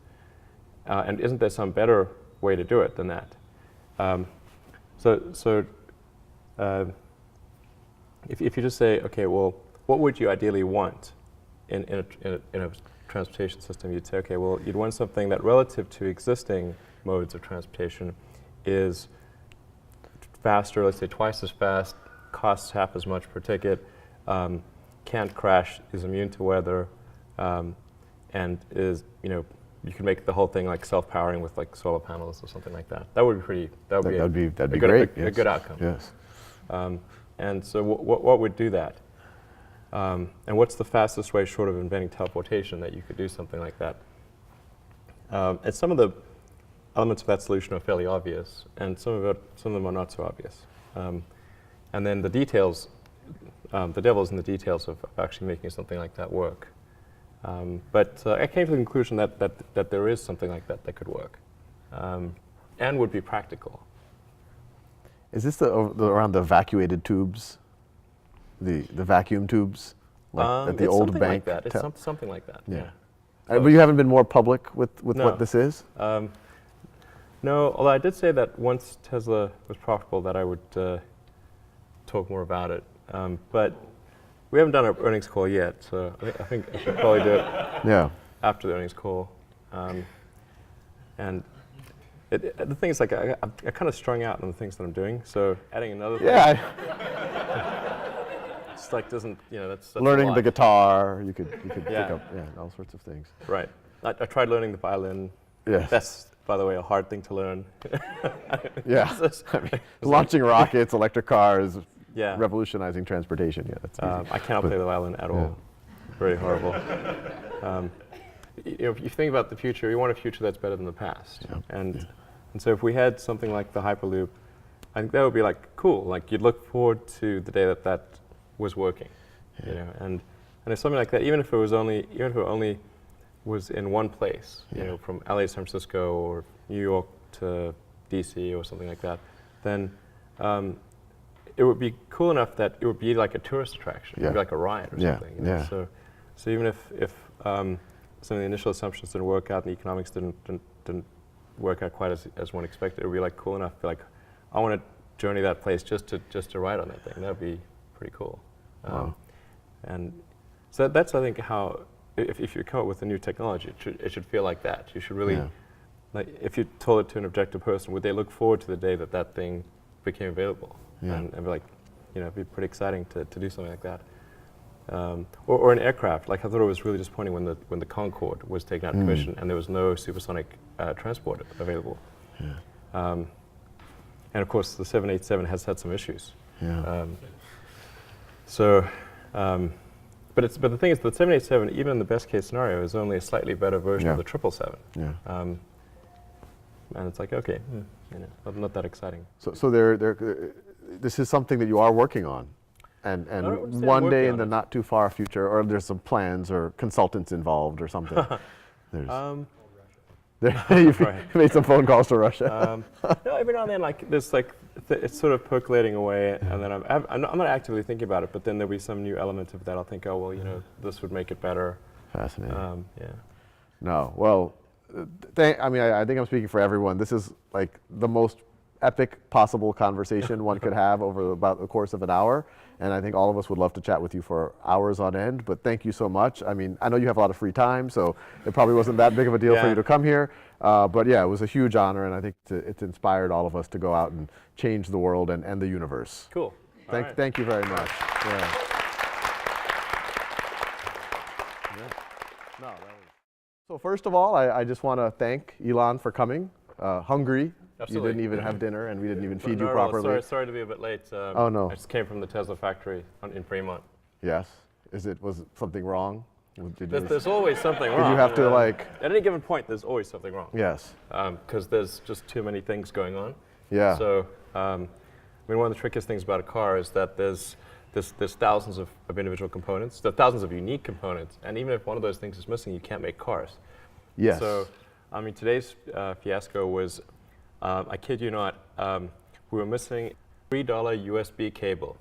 And isn't there some better way to do it than that? If you just say, okay, well, what would you ideally want in a transportation system? You'd say, okay, well, you'd want something that relative to existing modes of transportation is faster, let's say twice as fast, costs half as much per ticket, can't crash, is immune to weather, and is, you can make the whole thing like self-powering with like solar panels or something like that. That would be pretty. That'd be a great. A good outcome. Yes. And so what would do that? And what's the fastest way, short of inventing teleportation, that you could do something like that? And some of the elements of that solution are fairly obvious, and some of them are not so obvious. And then the details, the devil's in the details of actually making something like that work. But I came to the conclusion that there is something like that could work, and would be practical. Is this around the evacuated tubes, the vacuum tubes, like at the it's old something bank? like that. It's something like that. Yeah. But you haven't been more public with No. what this is? No, although I did say that once Tesla was profitable that I would talk more about it. But we haven't done our earnings call yet, so I think I should probably do it after the earnings call. And the thing is, like, I kind of strung out on the things that I'm doing, so adding another thing. Yeah. It's like doesn't, that's Learning a the lot. guitar, you could Yeah. pick up all sorts of things. Right. I tried learning the violin. Yes. That's, by the way, a hard thing to learn. Yeah. I mean, launching rockets, electric cars, Yeah. revolutionizing transportation. Yeah, that's easy. I cannot play the violin at all. Very horrible. If you think about the future, you want a future that's better than the past. Yeah. And so if we had something like the Hyperloop, I think that would be like cool. Like you'd look forward to the day that was working, And if something like that, even if it only was in one place, from LA to San Francisco or New York to DC or something like that, then it would be cool enough that it would be like a tourist attraction. It would be like a ride or something. Yeah. So even if some of the initial assumptions didn't work out and the economics didn't work out quite as one expected, it would be like cool enough to be like, I want to journey that place just to ride on that thing. That would be pretty cool. Wow. And so that's, I think, how if you come up with a new technology, it should feel like that. You should really, like, if you told it to an objective person, would they look forward to the day that thing became available? Yeah. And be like, it'd be pretty exciting to do something like that. Or an aircraft. Like, I thought it was really disappointing when the Concorde was taken out of commission and there was no supersonic transport available. Yeah. And of course, the 787 has had some issues. Yeah. But the thing is, the 787, even in the best case scenario, is only a slightly better version of the 777. Yeah. And it's like, okay, not that exciting. So this is something that you are working on, and wouldn't say I'm one day working in on the it. not too far future, or there's some plans or consultants involved or something. You've made some phone calls to Russia. No, every now and then, like there's like it's sort of percolating away, and then I'm not actively thinking about it, but then there'll be some new element of that. I'll think, oh well, this would make it better. Fascinating. Yeah. No, well, I think I'm speaking for everyone. This is like the most epic possible conversation one could have over about the course of an hour. And I think all of us would love to chat with you for hours on end, but thank you so much. I mean, I know you have a lot of free time, so it probably wasn't that big of a deal for you to come here. But yeah, it was a huge honor, and I think it's inspired all of us to go out and change the world and the universe. Cool. Thank you very much. Yeah. No, so first of all, I just want to thank Elon for coming. Hungry. Absolutely. You didn't even have dinner, and we didn't even feed you No, properly. sorry to be a bit late. Oh, no. I just came from the Tesla factory in Fremont. Yes. Was something wrong? There's always something wrong. Did you have to like? At any given point, there's always something wrong. Yes. Because there's just too many things going on. Yeah. So, one of the trickiest things about a car is that there's thousands of individual components. There are thousands of unique components, and even if one of those things is missing, you can't make cars. Yes. So, today's fiasco was, I kid you not, we were missing $3 USB cable.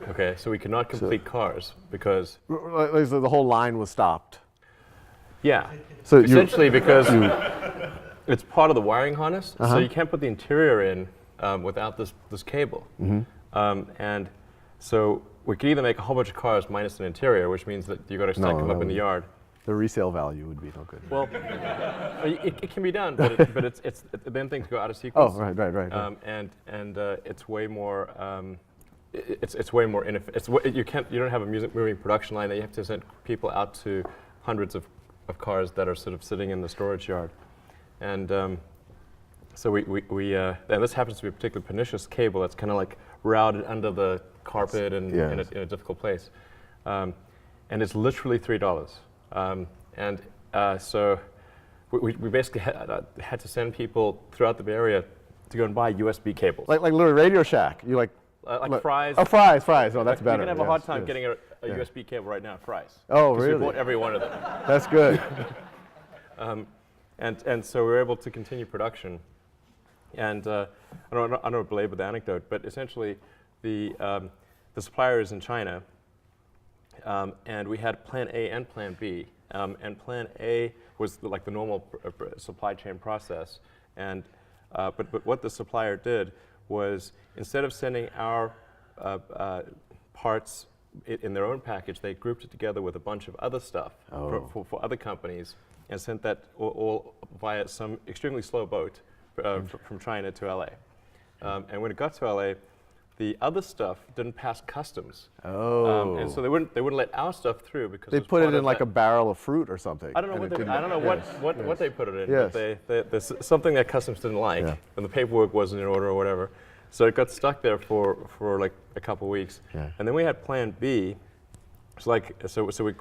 Okay, so we could not complete cars because... The whole line was stopped. Yeah, So essentially because it's part of the wiring harness, so you can't put the interior in without this cable. And so we could either make a whole bunch of cars minus an interior, which means that you got to stack them up in the yard, The resale value would be no good. Well, it can be done, but it's then things go out of sequence. Oh, right. And it's way more. It's way more you don't have a moving production line that you have to send people out to hundreds of cars that are sort of sitting in the storage yard, and so and this happens to be a particularly pernicious cable that's kind of like routed under the carpet and in a difficult place, and it's literally $3. So we basically had to send people throughout the Bay Area to go and buy USB cables. Like literally Radio Shack. You like Fry's. Oh, Fry's. Oh, that's You better. can have a hard time getting a USB cable right now at Fry's. Oh, 'Cause really? We bought every one of them. That's good. And so we were able to continue production. And I don't belabor the anecdote, but essentially the supplier is in China, and we had Plan A and Plan B. And Plan A was like the normal supply chain process, and but what the supplier did was, instead of sending our parts in their own package, they grouped it together with a bunch of other stuff for other companies, and sent that all via some extremely slow boat from China to LA. And when it got to LA, the other stuff didn't pass customs. Oh. And so they wouldn't let our stuff through because They put it in like a barrel of fruit or something. I don't know what they put it in. Yes. But there's something that customs didn't like, and the paperwork wasn't in order or whatever. So it got stuck there for like a couple of weeks. Yeah. And then we had Plan B. So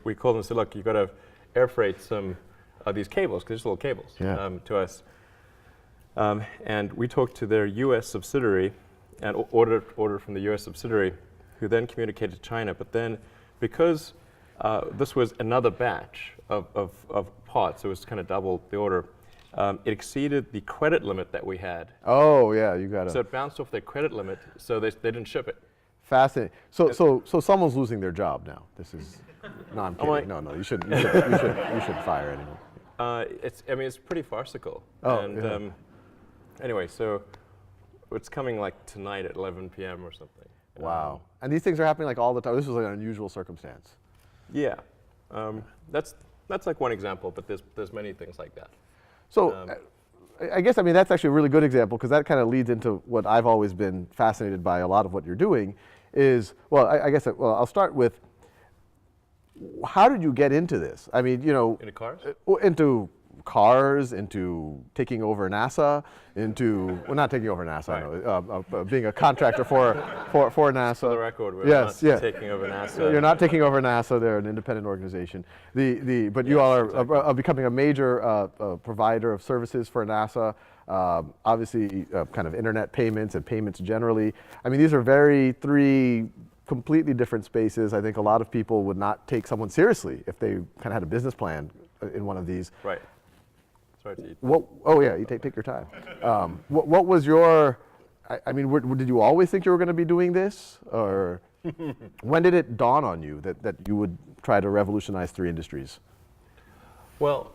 we called them and said, look, you've got to air freight some of these cables, because they're just little cables, to us. And we talked to their U.S. subsidiary and ordered from the U.S. subsidiary, who then communicated to China. But then, because this was another batch of parts, it was kind of double the order, it exceeded the credit limit that we had. Oh, yeah, you got to. So it bounced off their credit limit, so they didn't ship it. Fascinating. So someone's losing their job now. This is, no, I'm kidding. No, you shouldn't fire anyone. It's pretty farcical. Oh, and anyway, so it's coming like tonight at 11 p.m. or something. Wow. And these things are happening like all the time. This was like an unusual circumstance. Yeah. That's like one example, but there's many things like that. So I guess, that's actually a really good example, because that kind of leads into what I've always been fascinated by a lot of what you're doing is, I'll start with, how did you get into this? Into cars? Into cars, into taking over NASA, not taking over NASA, right. I know, being a contractor for NASA. For the record, we're not taking over NASA. You're not taking over NASA. They're an independent organization. But you all are becoming a major provider of services for NASA. Obviously, kind of internet payments and payments generally. These are three completely different spaces. I think a lot of people would not take someone seriously if they kind of had a business plan in one of these. Right. Sorry to eat. You take your time. What was your? Did you always think you were going to be doing this, or when did it dawn on you that you would try to revolutionize three industries? Well,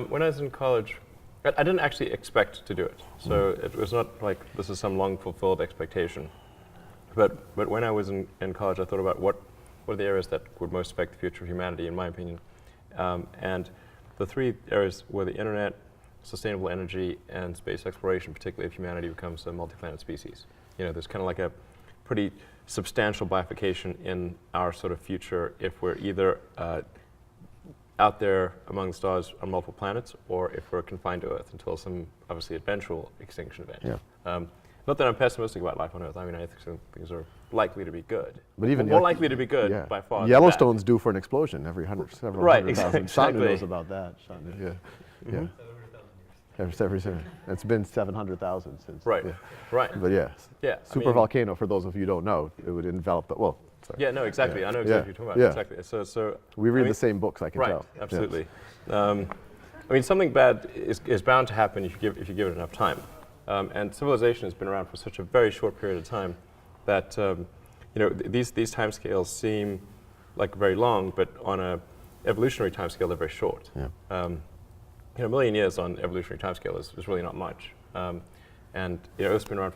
when I was in college, I didn't actually expect to do it. So it was not like this is some long fulfilled expectation. But when I was in college, I thought about what are the areas that would most affect the future of humanity, in my opinion. And the three areas were the internet, sustainable energy, and space exploration, particularly if humanity becomes a multi-planet species. There's kind of like a pretty substantial bifurcation in our sort of future if we're either out there among the stars on multiple planets, or if we're confined to Earth until some obviously eventual extinction event. Yeah. Not that I'm pessimistic about life on Earth. I think things are likely to be good. But even more likely to be good by far. Yellowstone's due for an explosion every several hundred thousand. Exactly. Shantanu knows about that. Yeah. It's been 700,000 since. Right. But super volcano, for those of you who don't know, it would envelop the, sorry. Yeah, no, exactly. I know exactly what you're talking about. Exactly. So we read the same books, I can tell. Right, absolutely. Yes. Something bad is bound to happen if you give it enough time. And civilization has been around for such a very short period of time that these timescales seem like very long, but on a evolutionary timescale, they're very short. Yeah. A million years on evolutionary timescale is really not much. And Earth's been around for